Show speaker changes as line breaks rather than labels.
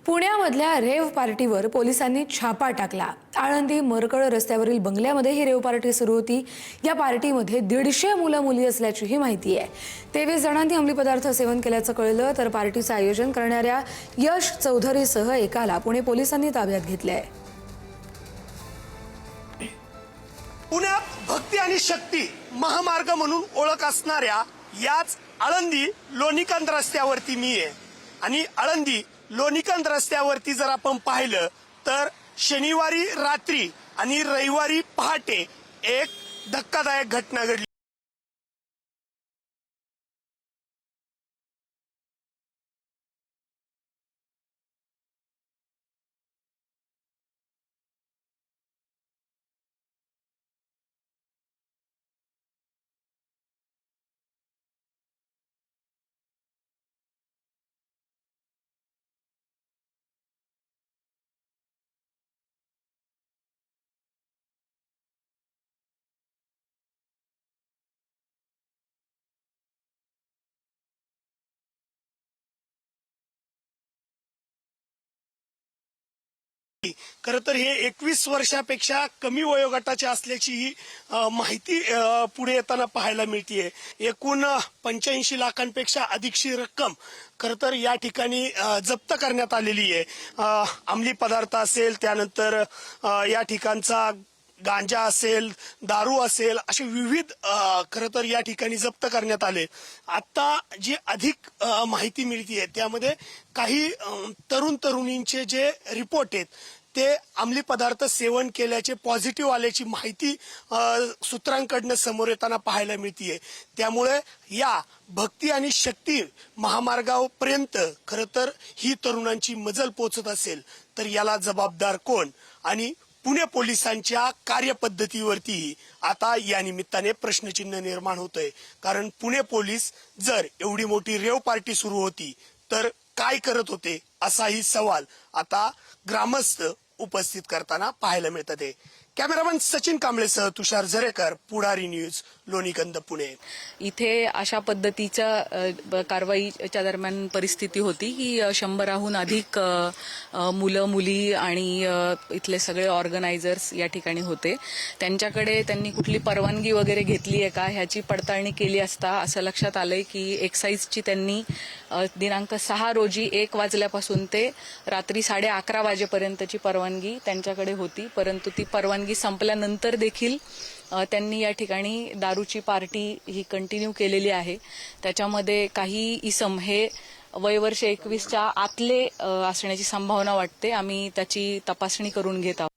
पुण्यामधल्या rave पार्टीवर पोलिसांनी छापा टाकला। आळंदी मरकळ रस्त्यावरील बंगल्यामध्ये ही रेव्ह पार्टी सुरू होती। या पार्टीमध्ये 150 मुलं मुली असल्याचीही माहिती आहे। 23 जणांनी अंमली पदार्थ सेवन केल्याचं कळलं, तर पार्टीचं आयोजन करणाऱ्या यश चौधरीसह एकाला पुणे पोलिसांनी ताब्यात घेतलंय।
पुण्यात भक्ती आणि शक्ती महामार्ग म्हणून ओळख असणाऱ्या याच आळंदी लोणीकांत रस्त्यावरती मी आहे आणि आळंदी लोणीकांत रस्त्यावरती जर आपण पाहिलं तर शनिवारी रात्री आणि रविवारी पहाटे एक धक्कादायक घटना घडली। खरं तर हे 21 वर्षापेक्षा कमी वयोगटाचे असल्याची ही माहिती पुढे येताना पाहायला मिळते। एकूण 85 लाखांपेक्षा अधिकची रक्कम खरं तर या ठिकाणी जप्त करण्यात आलेली आहे। अंमली पदार्थ असेल, त्यानंतर या ठिकाणचा गांजा असेल, दारू असेल, असे विविध खरं तर या ठिकाणी जप्त करण्यात आले। आता जी अधिक माहिती मिळते त्यामध्ये काही तरुण तरुणींचे जे रिपोर्ट आहेत ते अंमली पदार्थ सेवन केल्याचे पॉझिटिव्ह आल्याची माहिती सूत्रांकडनं समोर येताना पाहायला मिळते। त्यामुळे या भक्ती आणि शक्ती महामार्गापर्यंत खरं तर ही तरुणांची मजल पोहोचत असेल तर याला जबाबदार कोण आणि पुणे पोलिसांच्या कार्यपद्धतीवरती आता या निमित्ताने प्रश्नचिन्ह निर्माण होतंय। कारण पुणे पोलीस जर एवढी मोठी रेव्ह पार्टी सुरू होती तर काय करत होते असाही सवाल आता ग्रामस्थ उपस्थित करताना पाहायला मिळतात। कॅमेरामन सचिन कांबळेसह तुषार झरेकर, पुढारी न्यूज, लोणीकांत, पुणे।
इथे अशा पद्धतीच्या कारवाईच्या दरम्यान परिस्थिती होती की 100हून अधिक मुलं मुली आणि इथले सगळे ऑर्गनायझर्स या ठिकाणी होते। त्यांच्याकडे त्यांनी कुठली परवानगी वगैरे घेतली आहे का ह्याची पडताळणी केली असता असं लक्षात आलंय की एक्साईजची त्यांनी दिनांक 6 रोजी 1 वाजल्यापासून ते रात्री 11:30 वाजेपर्यंतची परवानगी त्यांच्याकडे होती, परंतु ती परवानगी संपल्यानंतर देखील त्यांनी या ठिकाणी दारूची पार्टी ही कंटिन्यू केलेली आहे। त्याच्यामध्ये काही इसम हे वयवर्ष 21च्या आतले असण्याची संभावना वाटते। आम्ही त्याची तपासणी करून घेत आहोत।